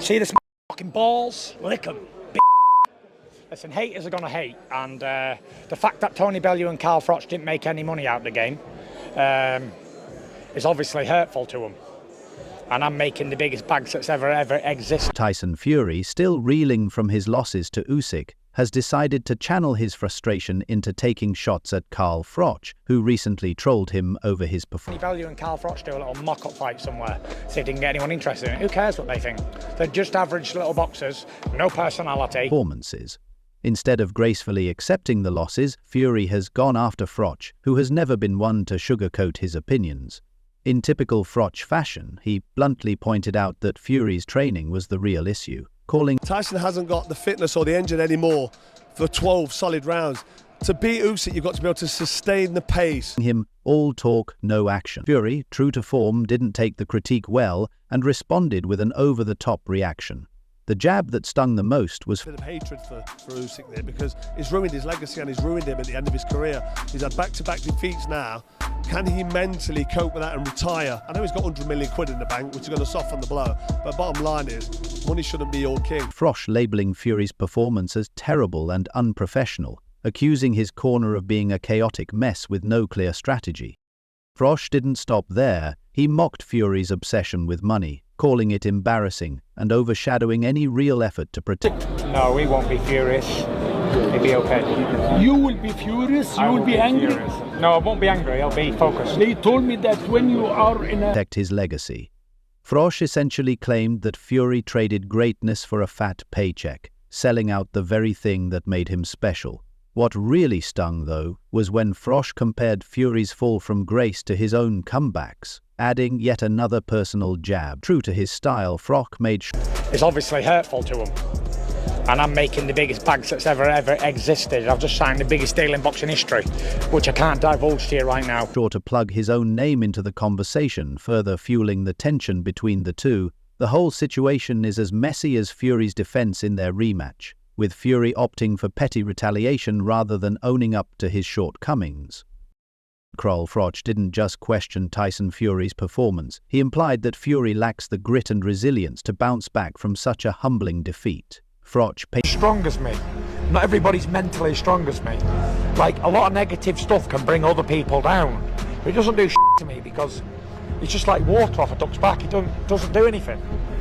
See this fucking balls? Lick 'em. Listen, haters are going to hate, and the fact that Tony Bellew and Carl Froch didn't make any money out of the game is obviously hurtful to them. And I'm making the biggest bags that's ever existed. Tyson Fury, still reeling from his losses to Usyk, has decided to channel his frustration into taking shots at Carl Froch, who recently trolled him over his performance. Bellew and Carl Froch do a little mock-up fight somewhere, see if they can get anyone interested in it. Who cares what they think? They're just average little boxers, no personality. Performances. Instead of gracefully accepting the losses, Fury has gone after Froch, who has never been one to sugarcoat his opinions. In typical Froch fashion, he bluntly pointed out that Fury's training was the real issue, calling Tyson hasn't got the fitness or the engine anymore for 12 solid rounds. To beat Usyk, you've got to be able to sustain the pace. Him all talk, no action. Fury, true to form, didn't take the critique well and responded with an over-the-top reaction. The jab that stung the most was a bit of hatred for Usyk there, because he's ruined his legacy and he's ruined him at the end of his career. He's had back-to-back defeats now. Can he mentally cope with that and retire? I know he's got 100 million quid in the bank, which is going to soften the blow, but bottom line is, money shouldn't be your king. Froch labelling Fury's performance as terrible and unprofessional, accusing his corner of being a chaotic mess with no clear strategy. Froch didn't stop there. He mocked Fury's obsession with money, calling it embarrassing and overshadowing any real effort to protect. No, he won't be furious. He'll be okay. You will be furious? You will be angry? Furious. No, I won't be angry. I'll be focused. They told me that when you are in a... Protect his legacy. Froch essentially claimed that Fury traded greatness for a fat paycheck, selling out the very thing that made him special. What really stung, though, was when Froch compared Fury's fall from grace to his own comebacks, adding yet another personal jab. True to his style, Froch made sure it's obviously hurtful to him. And I'm making the biggest bags that's ever existed. I've just signed the biggest deal in boxing history, which I can't divulge to you right now. To plug his own name into the conversation, further fueling the tension between the two. The whole situation is as messy as Fury's defense in their rematch, with Fury opting for petty retaliation rather than owning up to his shortcomings. Carl Froch didn't just question Tyson Fury's performance, he implied that Fury lacks the grit and resilience to bounce back from such a humbling defeat. Froch strong as me. Not everybody's mentally as strong as me. Like, a lot of negative stuff can bring other people down. But it doesn't do shit to me because it's just like water off a duck's back. It doesn't do anything.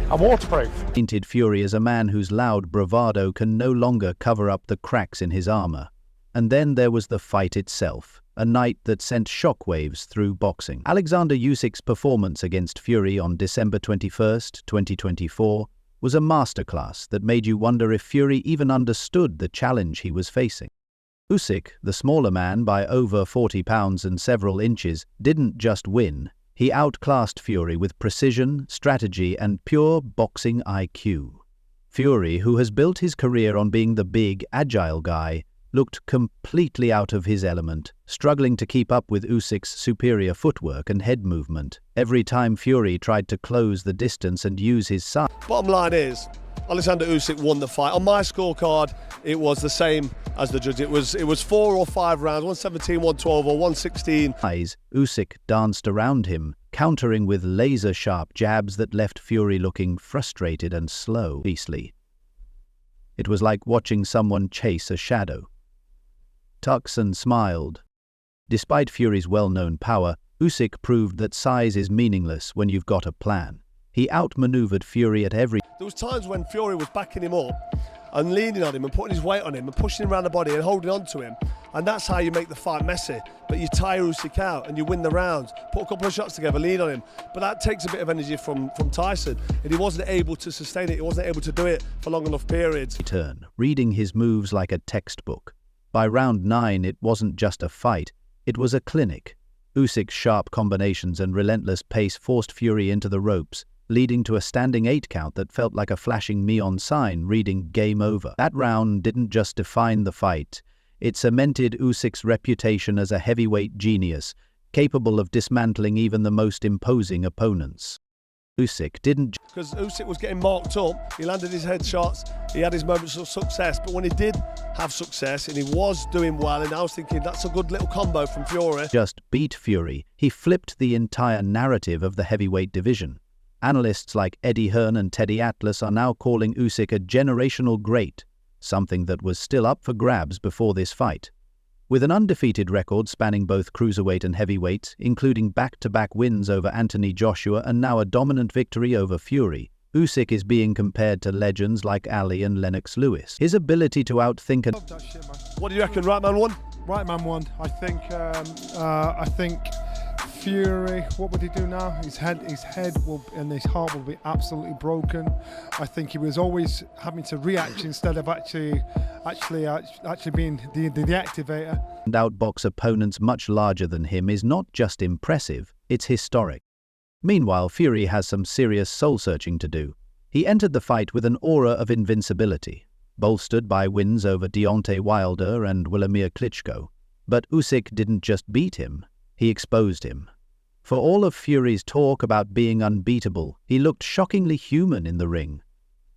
I'm waterproof. Painted Fury as a man whose loud bravado can no longer cover up the cracks in his armor. And then there was the fight itself, a night that sent shockwaves through boxing. Oleksandr Usyk's performance against Fury on December 21st, 2024, was a masterclass that made you wonder if Fury even understood the challenge he was facing. Usyk, the smaller man by over 40 pounds and several inches, didn't just win. He outclassed Fury with precision, strategy, and pure boxing IQ. Fury, who has built his career on being the big, agile guy, looked completely out of his element, struggling to keep up with Usyk's superior footwork and head movement. Every time Fury tried to close the distance and use his size. Bottom line is, Oleksandr Usyk won the fight. On my scorecard, it was the same as the judge. It was 4 or 5 rounds, 117, 112 or 116. Usyk danced around him, countering with laser-sharp jabs that left Fury looking frustrated and slow. It was like watching someone chase a shadow. Tyson smiled. Despite Fury's well-known power, Usyk proved that size is meaningless when you've got a plan. He outmaneuvered Fury at every... There was times when Fury was backing him up and leaning on him and putting his weight on him and pushing him around the body and holding on to him. And that's how you make the fight messy. But you tire Usyk out and you win the rounds. Put a couple of shots together, lean on him. But that takes a bit of energy from Tyson. And he wasn't able to sustain it. He wasn't able to do it for long enough periods. Reading his moves like a textbook. By round 9, it wasn't just a fight. It was a clinic. Usyk's sharp combinations and relentless pace forced Fury into the ropes, leading to a standing 8 count that felt like a flashing neon sign reading game over. That round didn't just define the fight. It cemented Usyk's reputation as a heavyweight genius, capable of dismantling even the most imposing opponents. Usyk didn't... Because Usyk was getting marked up, he landed his headshots, he had his moments of success, but when he did have success and he was doing well, and I was thinking that's a good little combo from Fury. Just beat Fury, he flipped the entire narrative of the heavyweight division. Analysts like Eddie Hearn and Teddy Atlas are now calling Usyk a generational great, something that was still up for grabs before this fight. With an undefeated record spanning both cruiserweight and heavyweight, including back-to-back wins over Anthony Joshua and now a dominant victory over Fury, Usyk is being compared to legends like Ali and Lennox Lewis. His ability to outthink and... What do you reckon, right man won? Right man won. I think Fury, what would he do now? His head will, and his heart will be absolutely broken. I think he was always having to react instead of actually being the activator. And outbox opponents much larger than him is not just impressive, it's historic. Meanwhile, Fury has some serious soul-searching to do. He entered the fight with an aura of invincibility, bolstered by wins over Deontay Wilder and Wladimir Klitschko. But Usyk didn't just beat him, he exposed him. For all of Fury's talk about being unbeatable, he looked shockingly human in the ring.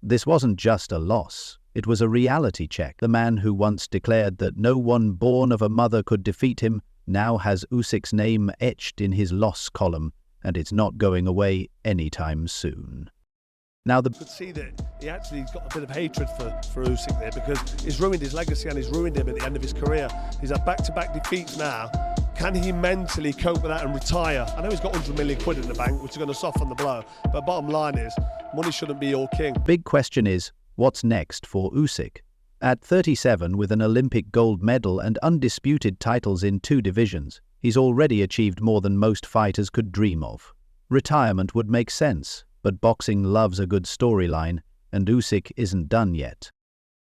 This wasn't just a loss, it was a reality check. The man who once declared that no one born of a mother could defeat him now has Usyk's name etched in his loss column, and it's not going away anytime soon. Now You could see that he actually got a bit of hatred for Usyk there, because he's ruined his legacy and he's ruined him at the end of his career. He's had back-to-back defeats now. Can he mentally cope with that and retire? I know he's got 100 million quid in the bank, which is going to soften the blow, but bottom line is, money shouldn't be your king. Big question is, what's next for Usyk? At 37, with an Olympic gold medal and undisputed titles in 2 divisions, he's already achieved more than most fighters could dream of. Retirement would make sense, but boxing loves a good storyline, and Usyk isn't done yet.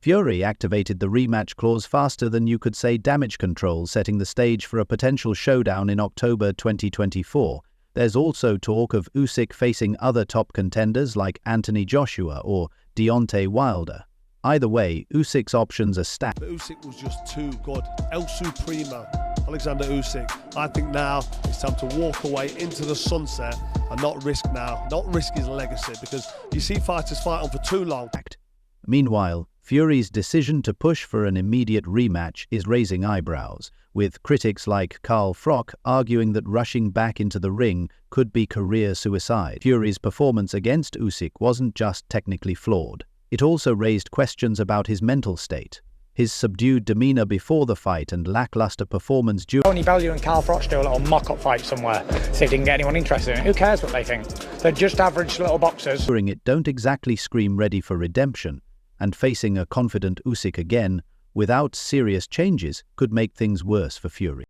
Fury activated the rematch clause faster than you could say damage control, setting the stage for a potential showdown in October 2024. There's also talk of Usyk facing other top contenders like Anthony Joshua or Deontay Wilder. Either way, Usyk's options are stacked. But Usyk was just too good. El Supremo, Oleksandr Usyk. I think now it's time to walk away into the sunset and not risk his legacy, because you see fighters fight on for too long. Meanwhile, Fury's decision to push for an immediate rematch is raising eyebrows, with critics like Carl Froch arguing that rushing back into the ring could be career suicide. Fury's performance against Usyk wasn't just technically flawed. It also raised questions about his mental state. His subdued demeanor before the fight and lackluster performance during... Tony Bellew and Carl Froch do a little mock-up fight somewhere, see if they can get anyone interested in it. Who cares what they think? They're just average little boxers. During it don't exactly scream ready for redemption, and facing a confident Usyk again, without serious changes, could make things worse for Fury.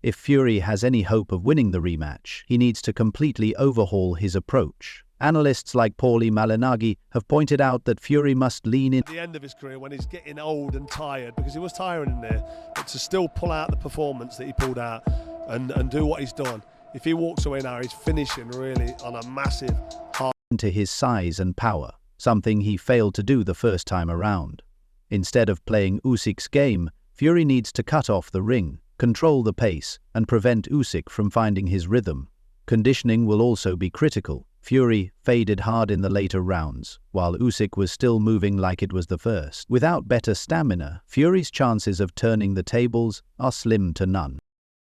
If Fury has any hope of winning the rematch, he needs to completely overhaul his approach. Analysts like Paulie Malignaggi have pointed out that Fury must lean in At the end of his career, when he's getting old and tired, because he was tiring in there, but to still pull out the performance that he pulled out and do what he's done. If he walks away now, he's finishing really on a massive high. into his size and power, something he failed to do the first time around. Instead of playing Usyk's game, Fury needs to cut off the ring, control the pace, and prevent Usyk from finding his rhythm. Conditioning will also be critical. Fury faded hard in the later rounds, while Usyk was still moving like it was the first. Without better stamina, Fury's chances of turning the tables are slim to none.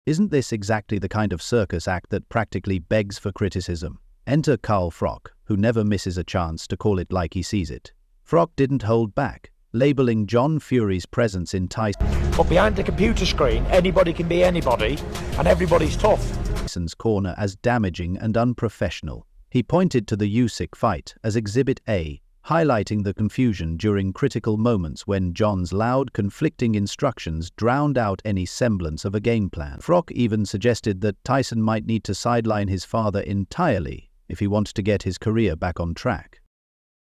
Isn't this exactly the kind of circus act that practically begs for criticism? Enter Carl Froch, who never misses a chance to call it like he sees it. Froch didn't hold back, labeling John Fury's presence in But behind the computer screen, anybody can be anybody, and everybody's tough. Tyson's corner as damaging and unprofessional. He pointed to the Usyk fight as Exhibit A, highlighting the confusion during critical moments when John's loud, conflicting instructions drowned out any semblance of a game plan. Froch even suggested that Tyson might need to sideline his father entirely if he wanted to get his career back on track.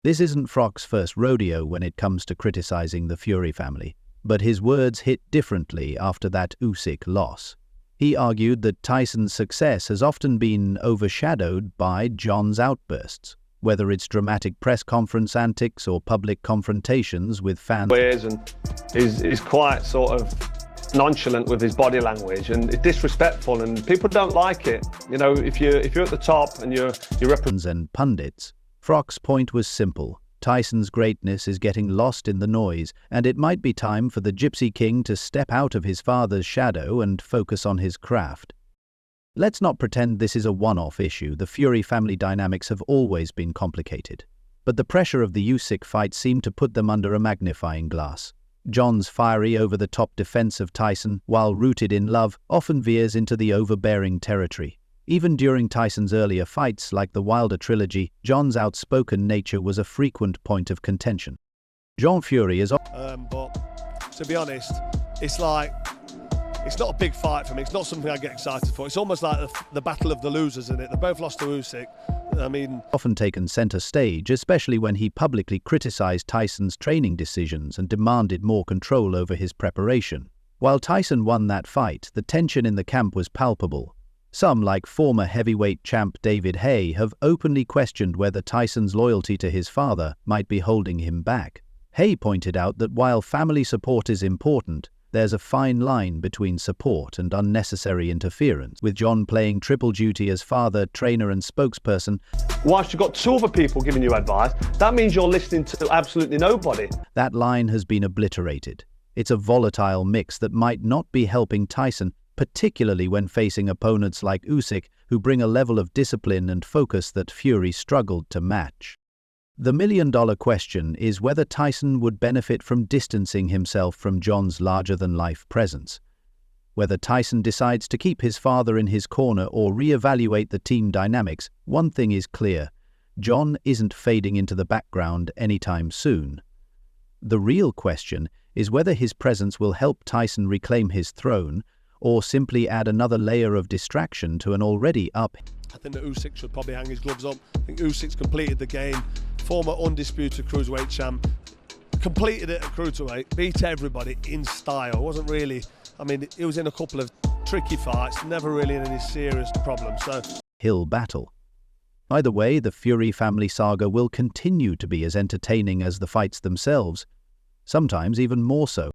This isn't Froch's first rodeo when it comes to criticizing the Fury family, but his words hit differently after that Usyk loss. He argued that Tyson's success has often been overshadowed by John's outbursts, whether it's dramatic press conference antics or public confrontations with fans. And is quite sort of nonchalant with his body language and disrespectful, and people don't like it. You know, if you're at the top and you're and pundits. Froch's point was simple. Tyson's greatness is getting lost in the noise, and it might be time for the Gypsy King to step out of his father's shadow and focus on his craft. Let's not pretend this is a one-off issue. The Fury family dynamics have always been complicated. But the pressure of the Usyk fight seemed to put them under a magnifying glass. John's fiery, over-the-top defense of Tyson, while rooted in love, often veers into the overbearing territory. Even during Tyson's earlier fights, like the Wilder trilogy, John's outspoken nature was a frequent point of contention. John Fury is... But to be honest, it's like, it's not a big fight for me. It's not something I get excited for. It's almost like the battle of the losers, isn't it? They both lost to Usyk. I mean... often taken center stage, especially when he publicly criticized Tyson's training decisions and demanded more control over his preparation. While Tyson won that fight, the tension in the camp was palpable. Some, like former heavyweight champ David Haye, have openly questioned whether Tyson's loyalty to his father might be holding him back. Haye pointed out that while family support is important, there's a fine line between support and unnecessary interference. With John playing triple duty as father, trainer and spokesperson, Whilst you've got two other people giving you advice, that means you're listening to absolutely nobody. that line has been obliterated. It's a volatile mix that might not be helping Tyson, particularly when facing opponents like Usyk, who bring a level of discipline and focus that Fury struggled to match. The million-dollar question is whether Tyson would benefit from distancing himself from John's larger-than-life presence. Whether Tyson decides to keep his father in his corner or re-evaluate the team dynamics, one thing is clear: John isn't fading into the background anytime soon. The real question is whether his presence will help Tyson reclaim his throne, or simply add another layer of distraction to an already up. I think that Usyk should probably hang his gloves up. I think Usyk's completed the game. Former undisputed cruiserweight champ. Completed it at cruiserweight. Beat everybody in style. Wasn't really... I mean, he was in a couple of tricky fights. Never really in any serious problems. So Hill battle. Either way, the Fury family saga will continue to be as entertaining as the fights themselves, sometimes even more so.